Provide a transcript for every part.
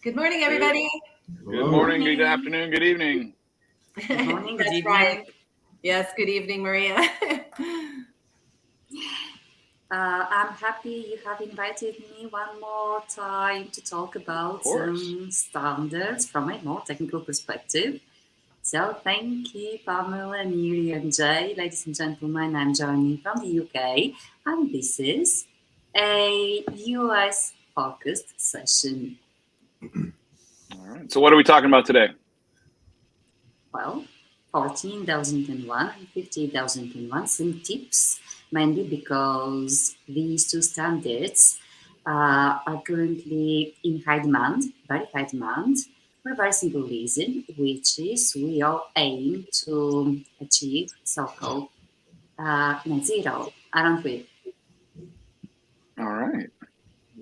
Good morning, everybody. Good morning, good afternoon, good evening. Good morning, good That's evening. right. Yes, good evening, Maria. I'm happy you have invited me one more time to talk about some standards from a more technical perspective. So thank you, Pamela, Nerio, and Jay. Ladies and gentlemen, I'm joining from the UK, and this is a US-focused session. All right, so what are we talking about today? Well, 14,001 and 50,001, some tips, mainly because these two standards are currently in high demand, very high demand, for a very simple reason, which is we all aim to achieve so-called net zero, aren't we? All right.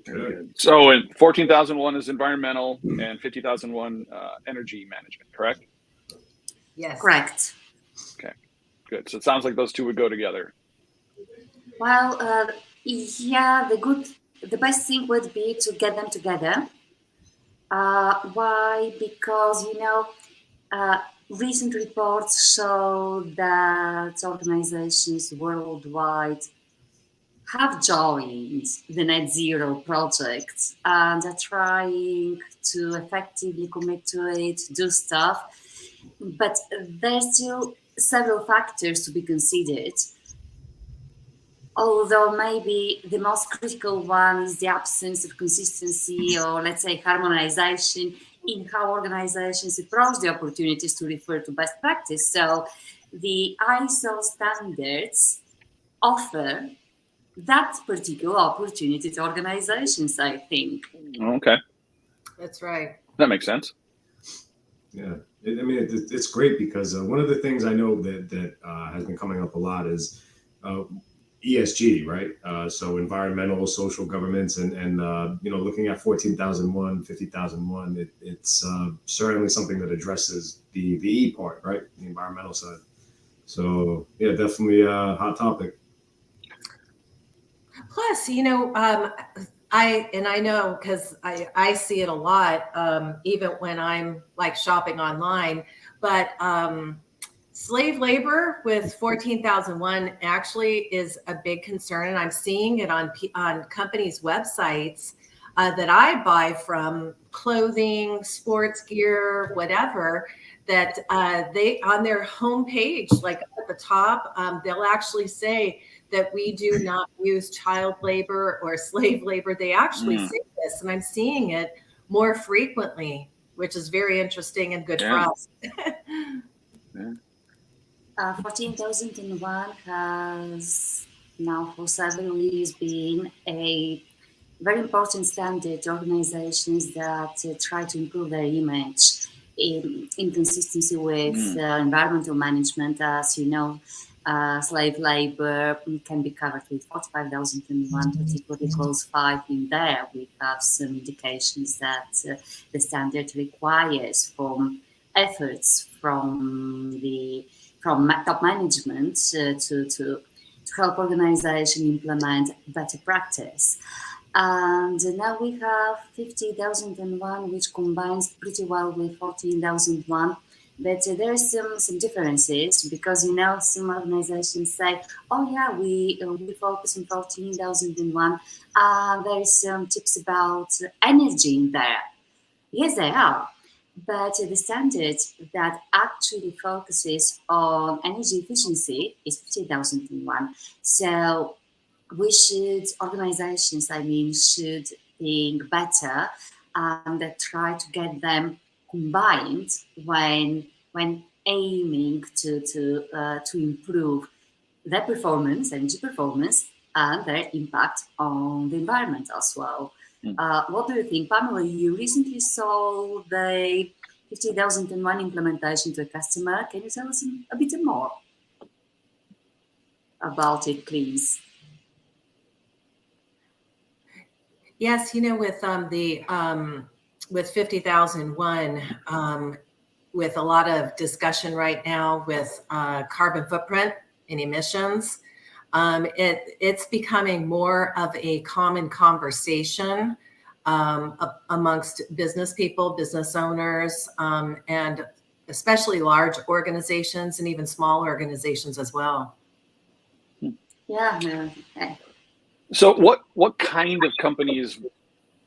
Very good. So 14,001 is environmental and 50,001 energy management, correct? Yes. Correct. Okay, good. So it sounds like those two would go together. Well, yeah, the best thing would be to get them together. Why? Because, recent reports show that organizations worldwide have joined the net zero project and are trying to effectively commit to it, do stuff. But there's still several factors to be considered. Although maybe the most critical one is the absence of consistency or, let's say, harmonization in how organizations approach the opportunities to refer to best practice. So the ISO standards offer that particular opportunity to organizations, I think. Okay. That's right. That makes sense. Yeah, it's great because one of the things I know that has been coming up a lot is ESG, right? So environmental, social governance, and looking at 14,001, 50,001, it's certainly something that addresses the E part, right? The environmental side. So yeah, definitely a hot topic. Plus, I know because I see it a lot, even when I'm like shopping online, but slave labor with 14,001 actually is a big concern. And I'm seeing it on companies' websites that I buy from, clothing, sports gear, whatever, that they on their homepage, like at the top, they'll actually say that we do not use child labor or slave labor. They actually say this, and I'm seeing it more frequently, which is very interesting and good for us. 14,001 has now for several years been a very important standard to organizations that try to improve their image in consistency with environmental management. As you know, slave labor can be covered with 45,001, particularly clause 5 in there. We have some indications that the standard requires from efforts from top management to help organization implement better practice. And now we have 50,001, which combines pretty well with 14,001. But there are some differences because, some organizations say, oh, yeah, we focus on 14,001. There is some tips about energy in there. Yes, there are. But the standard that actually focuses on energy efficiency is 50,001. So organizations should think better and try to get them combined when aiming to improve their performance, energy performance, and their impact on the environment as well. What do you think, Pamela? You recently saw the 50,001 implementation to a customer. Can you tell us a bit more about it, please? Yes, with 50,001, with a lot of discussion right now with carbon footprint and emissions, it's becoming more of a common conversation amongst business people, business owners, and especially large organizations and even small organizations as well. Yeah. No, So what kind of companies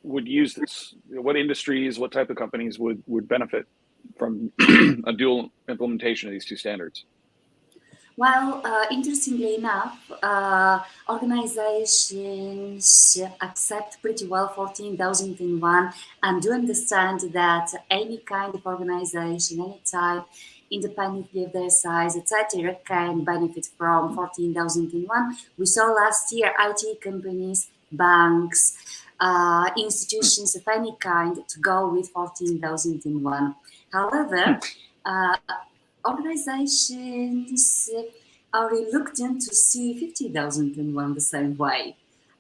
would use this? What industries, what type of companies would benefit from a dual implementation of these two standards? Well, interestingly enough, organizations accept pretty well 14,001 and do understand that any kind of organization, any type, independently of their size, etc., can benefit from 14,001. We saw last year IT companies, banks, institutions of any kind to go with 14,001. However, organizations are reluctant to see 50,001 the same way.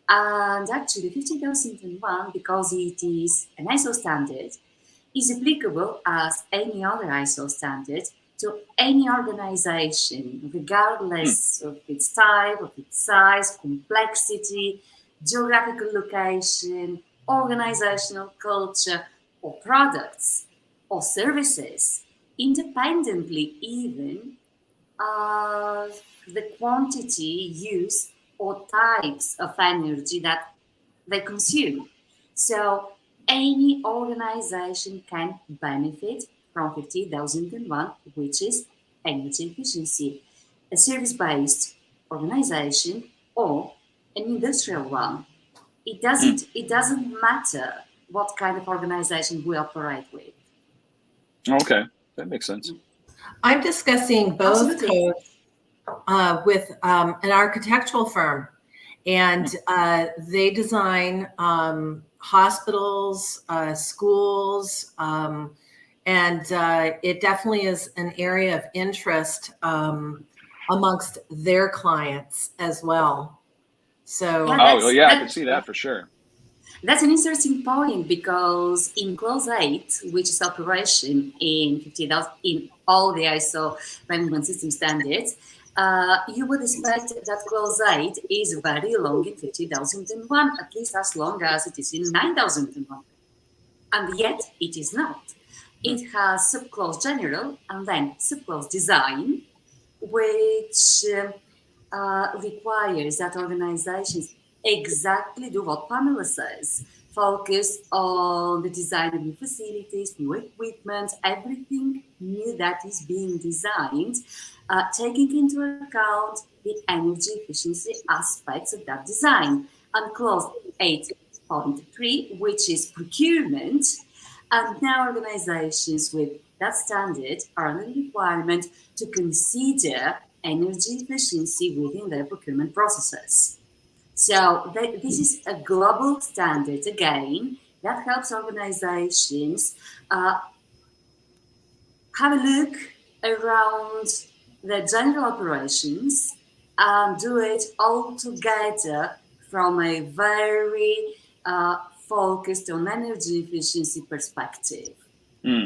And actually 50,001, because it is an ISO standard, is applicable as any other ISO standard to any organization, regardless of its type, of its size, complexity, geographical location, organizational culture, or products, or services, independently even of the quantity, use, or types of energy that they consume. So any organization can benefit from 50,001, which is energy efficiency. A service-based organization or an industrial one. It doesn't matter what kind of organization we operate with. Okay, that makes sense. I'm discussing both Absolutely. codes with an architectural firm, and they design hospitals, schools, and it definitely is an area of interest amongst their clients as well. So, Yeah, I can see that for sure. That's an interesting point because in Clause 8, which is operation in 50,000 in all the ISO management system standards, you would expect that Clause 8 is very long in 50,001, at least as long as it is in 9,001. And yet it is not. It has subclause general and then subclause design, which requires that organizations exactly do what Pamela says, focus on the design of new facilities, new equipment, everything new that is being designed, taking into account the energy efficiency aspects of that design. And clause 8.3, which is procurement, and now organizations with that standard are under the requirement to consider energy efficiency within their procurement processes. So this is a global standard, again, that helps organizations have a look around their general operations and do it all together from a very focused on energy efficiency perspective.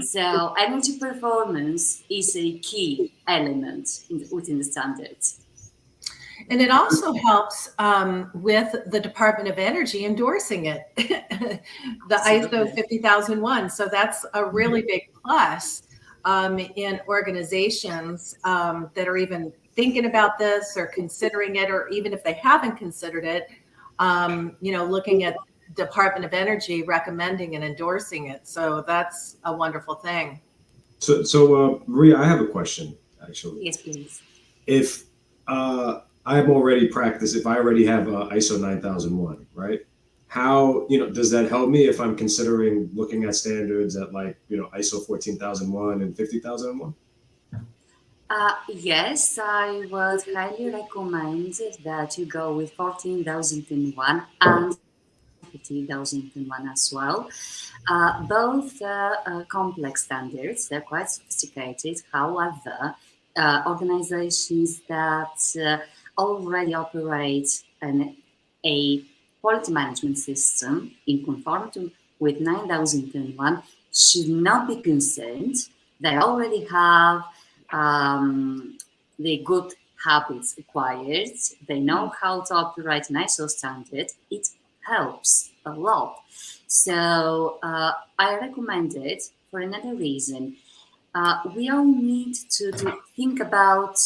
So energy performance is a key element within the standards. and it also helps with the Department of Energy endorsing it, the ISO 50001. So that's a really big plus in organizations that are even thinking about this or considering it, or even if they haven't considered it, looking at Department of Energy recommending and endorsing it. So that's a wonderful thing. So Maria, I have a question, actually. Yes, please. If I'm already practiced, if I already have ISO 9001, right? How, does that help me if I'm considering looking at standards at ISO 14001 and 50001? Yes, I would highly recommend that you go with 14,001 and 50,001 as well. Both complex standards, they're quite sophisticated. However, organizations that already operate a quality management system in conformity with 9001 should not be concerned. They already have the good habits acquired. They know how to operate an ISO standard. It helps a lot. So I recommend it for another reason. We all need to think about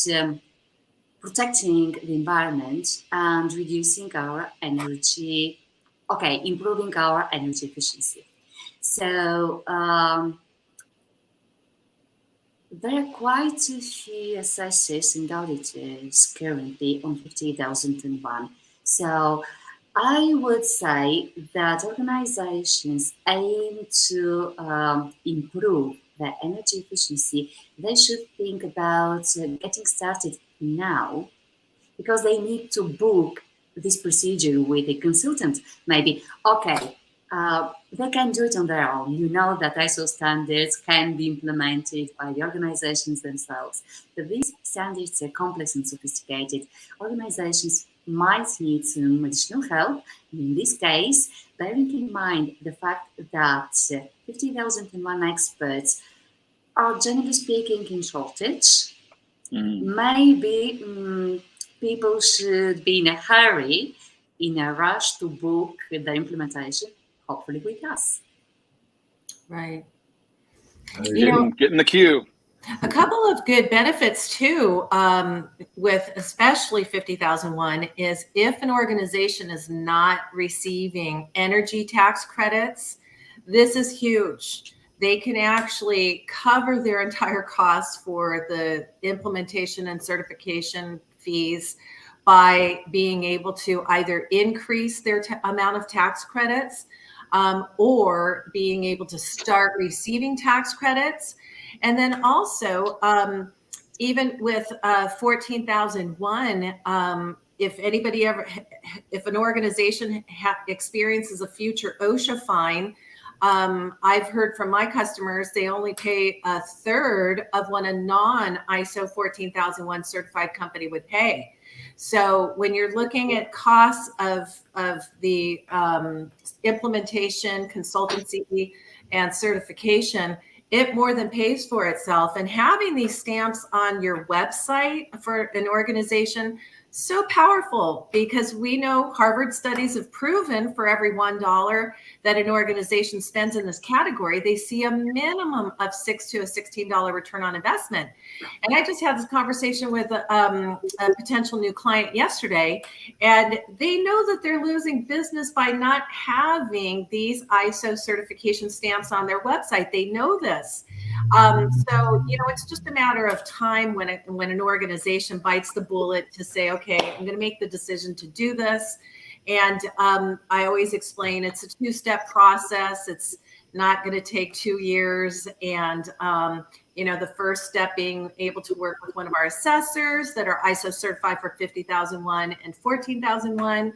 protecting the environment and reducing our energy, improving our energy efficiency. So there are quite a few assessors and auditors currently on 50,001. So I would say that organizations aim to improve their energy efficiency. They should think about getting started now, because they need to book this procedure with a consultant. Maybe, they can do it on their own. You know that ISO standards can be implemented by the organizations themselves. But these standards are complex and sophisticated. Organizations might need some additional help. In this case, bearing in mind the fact that 50,001 experts are, generally speaking, in shortage, maybe people should be in a hurry, in a rush to book the implementation, hopefully with us. Right. Get in the queue. A couple of good benefits too, with especially 50,001, is if an organization is not receiving energy tax credits, this is huge. They can actually cover their entire costs for the implementation and certification fees by being able to either increase their amount of tax credits or being able to start receiving tax credits. And then also, even with 14,001, if an organization experiences a future OSHA fine, I've heard from my customers, they only pay a third of what a non-ISO 14001 certified company would pay. So when you're looking at costs of the implementation, consultancy, and certification, it more than pays for itself. And having these stamps on your website for an organization, so powerful, because we know Harvard studies have proven for every $1 that an organization spends in this category, they see a minimum of $6 to a $16 return on investment. And I just had this conversation with a potential new client yesterday, and they know that they're losing business by not having these ISO certification stamps on their website. They know this. So, it's just a matter of time when an organization bites the bullet to say, okay, I'm going to make the decision to do this. And I always explain it's a two-step process. It's not going to take 2 years. And, the first step being able to work with one of our assessors that are ISO certified for 50,001 and 14,001,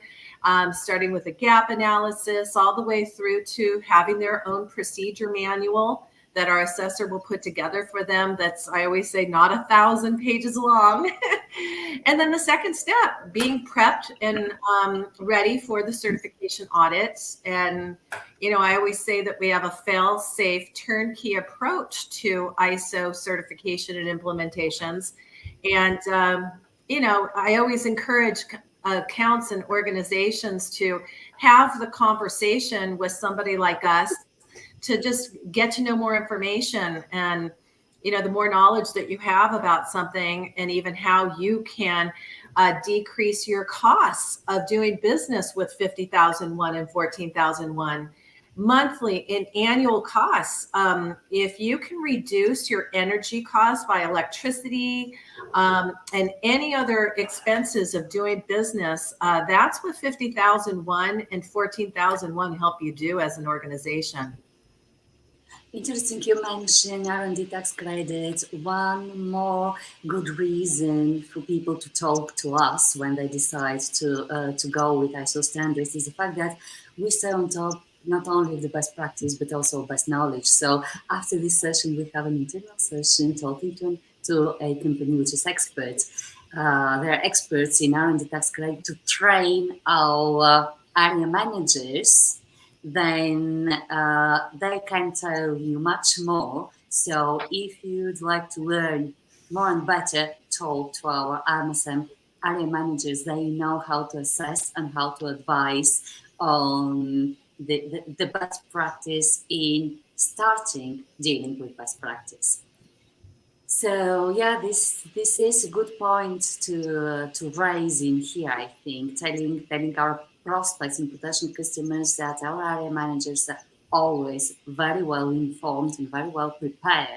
starting with a gap analysis all the way through to having their own procedure manual that our assessor will put together for them. That's, I always say, not 1,000 pages long. And then the second step, being prepped and ready for the certification audits. And, I always say that we have a fail-safe turnkey approach to ISO certification and implementations. And, I always encourage accounts and organizations to have the conversation with somebody like us to just get to know more information. And, the more knowledge that you have about something, and even how you can decrease your costs of doing business with 50,001 and 14,001 monthly and annual costs. If you can reduce your energy costs by electricity and any other expenses of doing business, that's what 50,001 and 14,001 help you do as an organization. Interesting you mentioned R&D tax credits. One more good reason for people to talk to us when they decide to go with ISO standards is the fact that we stay on top not only of the best practice but also best knowledge. So after this session, we have an internal session talking to a company which is experts. They're experts in R&D tax credit to train our area managers. Then they can tell you much more. So if you'd like to learn more and better, talk to our RMSM area managers. They know how to assess and how to advise on the best practice in starting dealing with best practice. So yeah, this is a good point to raise in here. I think telling our prospects and potential customers that our area managers are always very well informed and very well prepared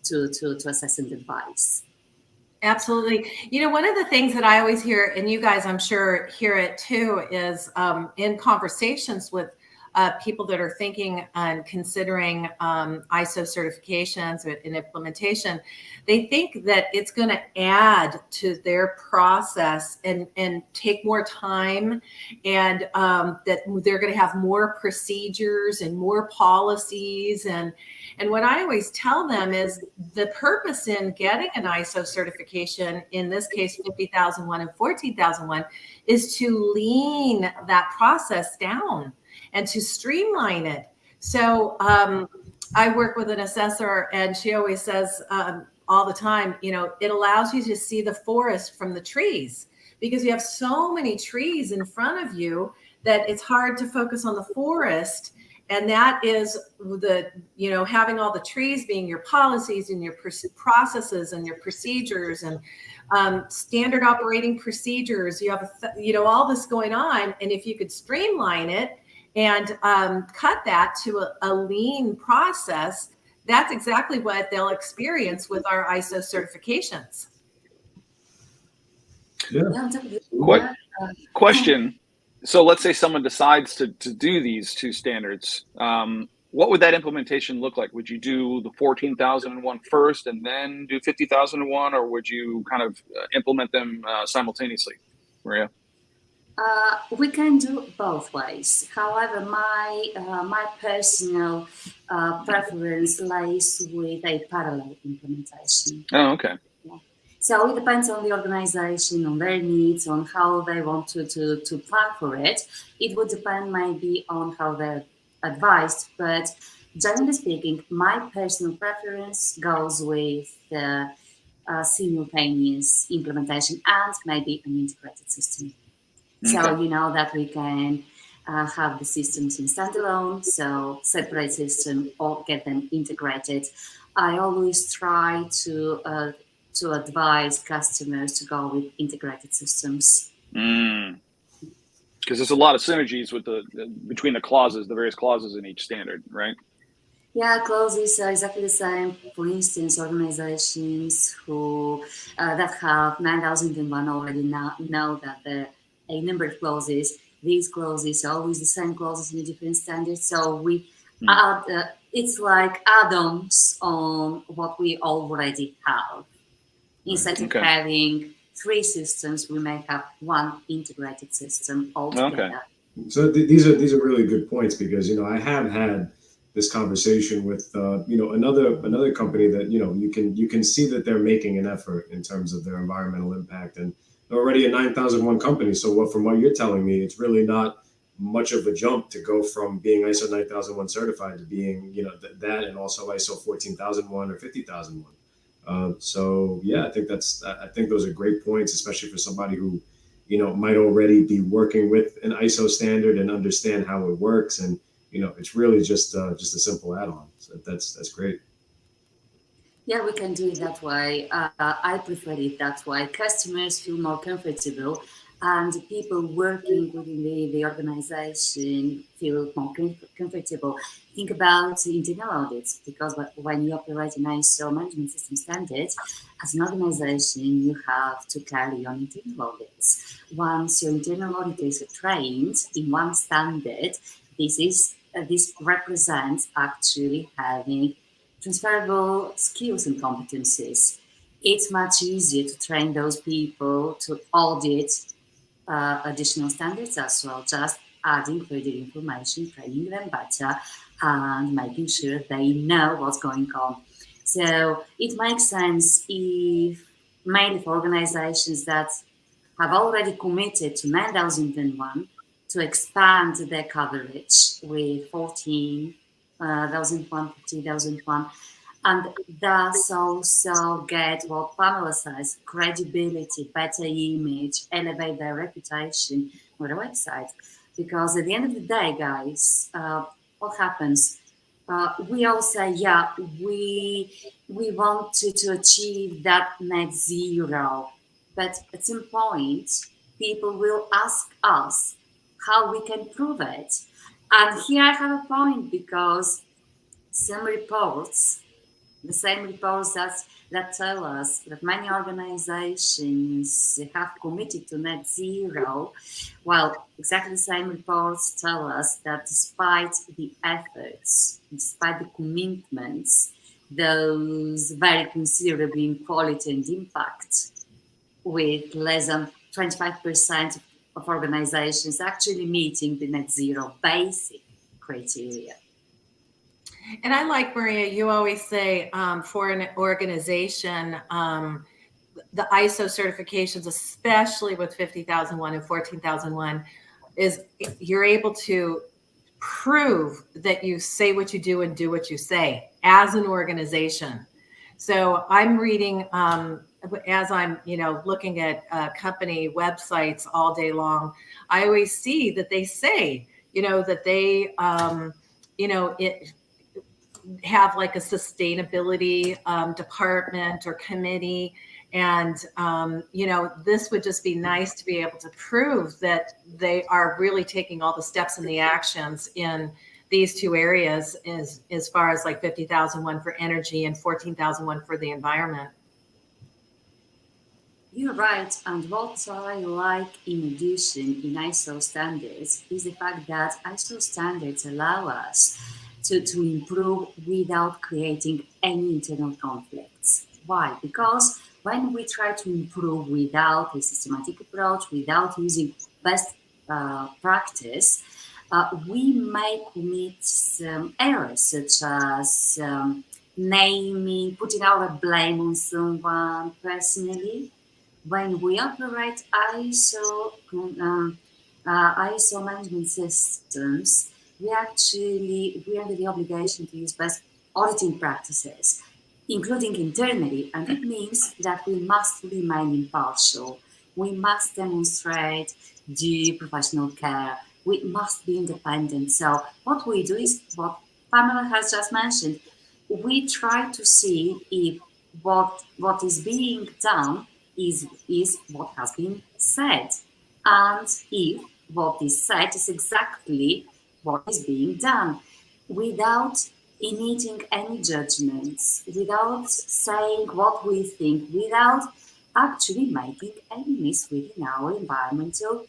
to assess and advise. Absolutely. You know, one of the things that I always hear, and you guys, I'm sure, hear it too, is in conversations with people that are thinking and considering ISO certifications and implementation, they think that it's going to add to their process and take more time, and that they're going to have more procedures and more policies. And what I always tell them is the purpose in getting an ISO certification, in this case 50,001 and 14,001, is to lean that process down and to streamline it. So I work with an assessor, and she always says all the time, you know, it allows you to see the forest from the trees, because you have so many trees in front of you that it's hard to focus on the forest. And that is the, you know, having all the trees being your policies and your processes and your procedures and standard operating procedures. You have, you know, all this going on. And if you could streamline it and cut that to a lean process, that's exactly what they'll experience with our ISO certifications. Yeah. Question. So let's say someone decides to do these two standards. What would that implementation look like? Would you do the 14,001 first and then do 50,001, or would you kind of implement them simultaneously, Maria? We can do both ways. However, my personal preference lies with a parallel implementation. Oh, okay. So it depends on the organization, on their needs, on how they want to plan for it. It would depend maybe on how they're advised, but generally speaking, my personal preference goes with the simultaneous implementation and maybe an integrated system. Okay. So you know that we can have the systems in standalone, so separate system, or get them integrated. I always try to advise customers to go with integrated systems. Because there's a lot of synergies with between the clauses, the various clauses in each standard, right? Yeah, clauses are exactly the same. For instance, organizations who that have 9001 already know that a number of clauses. These clauses are always the same clauses in a different standard. So we add, it's like add-ons on what we already have. Instead of having three systems, we may have one integrated system altogether. Okay. So these are really good points, because, you know, I have had this conversation with you know, another company that, you know, you can see that they're making an effort in terms of their environmental impact, and they're already a 9001 company. So from what you're telling me, it's really not much of a jump to go from being ISO 9001 certified to being, you know, that and also ISO 14001 or 50,001. So yeah, I think those are great points, especially for somebody who, you know, might already be working with an ISO standard and understand how it works. And, you know, it's really just a simple add-on. So that's great. Yeah, we can do it that way. I prefer it that way. Customers feel more comfortable, and people working within the organization feel more comfortable. Think about internal audits, because when you operate an ISO management system standards, as an organization, you have to carry on internal audits. Once your internal auditors are trained in one standard, this represents actually having transferable skills and competencies. It's much easier to train those people to audit additional standards as well, just adding further information, training them better, and making sure they know what's going on. So it makes sense, if mainly for organizations that have already committed to 9001 to expand their coverage with 14,001, 50,001, and thus also get what Pamela says, credibility, better image, elevate their reputation on the website. because at the end of the day, guys, what happens? We all say, yeah, we want to achieve that net zero, but at some point, people will ask us how we can prove it. And here I have a point, because some reports, the same reports that tell us that many organizations have committed to net zero, well, exactly the same reports tell us that despite the efforts, despite the commitments, those vary considerably in quality and impact, with less than 25% of organizations actually meeting the net zero basic criteria. And I like, Maria, you always say for an organization, the ISO certifications, especially with 50,001 and 14,001, is you're able to prove that you say what you do and do what you say as an organization. So I'm reading, as I'm, looking at company websites all day long, I always see that they say, that they, it have like a sustainability department or committee. And, this would just be nice to be able to prove that they are really taking all the steps and the actions in these two areas, as far as like 50,001 for energy and 14,001 for the environment. You're right, and what I like in addition in ISO standards is the fact that ISO standards allow us to improve without creating any internal conflicts. Why? Because when we try to improve without a systematic approach, without using best practice, we may commit some errors, such as naming, putting our blame on someone personally. When we operate ISO management systems, we under the obligation to use best auditing practices, including internally, and it means that we must remain impartial. We must demonstrate due professional care. We must be independent. So what we do is what Pamela has just mentioned. We try to see if what is being done is what has been said, and if what is said is exactly what is being done, without emitting any judgments, without saying what we think, without actually making enemies within our environmental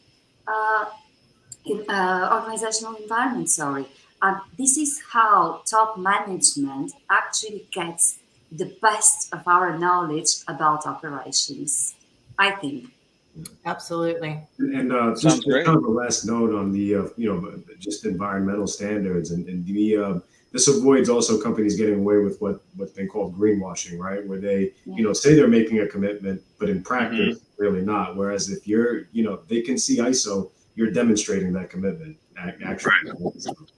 organizational environment. And this is how top management actually gets the best of our knowledge about operations, I think. Absolutely. And Sounds great. Kind of a last note on the just environmental standards, and this avoids also companies getting away with what's been called greenwashing, right? Where they say they're making a commitment, but in practice really not. Whereas if you're they can see ISO, you're demonstrating that commitment actually.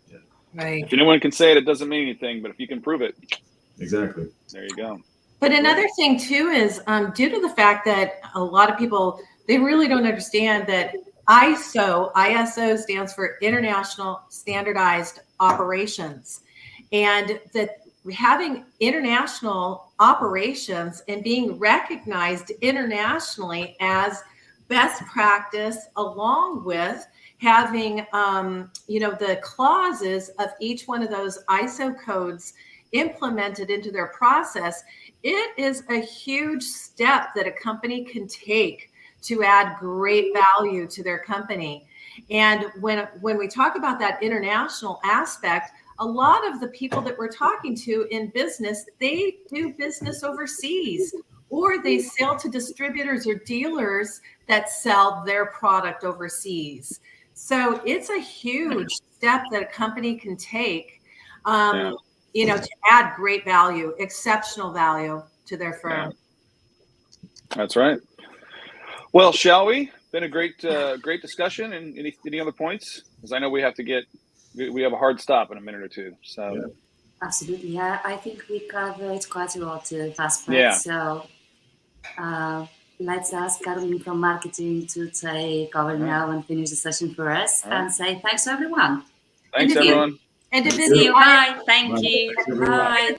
Yeah. Right. If anyone can say it, it doesn't mean anything, but if you can prove it, Exactly. there you go. But another thing too is due to the fact that a lot of people, they really don't understand that ISO stands for International Standardized Operations, and that having international operations and being recognized internationally as best practice, along with having the clauses of each one of those ISO codes implemented into their process, it is a huge step that a company can take to add great value to their company. And when we talk about that international aspect, a lot of the people that we're talking to in business, they do business overseas, or they sell to distributors or dealers that sell their product overseas. So it's a huge step that a company can take, to add great value, exceptional value to their firm. Yeah. That's right. Well, shall we? Been a great discussion. And any other points? Because I know we have a hard stop in a minute or two. So. Yeah. Absolutely. I think we covered quite a lot of aspects. Yeah. So let's ask Caroline from marketing to take over now and finish the session for us and say thanks to everyone. Thanks, Thank you. everyone. And to See visit you. Bye. Thank you. Bye. Bye.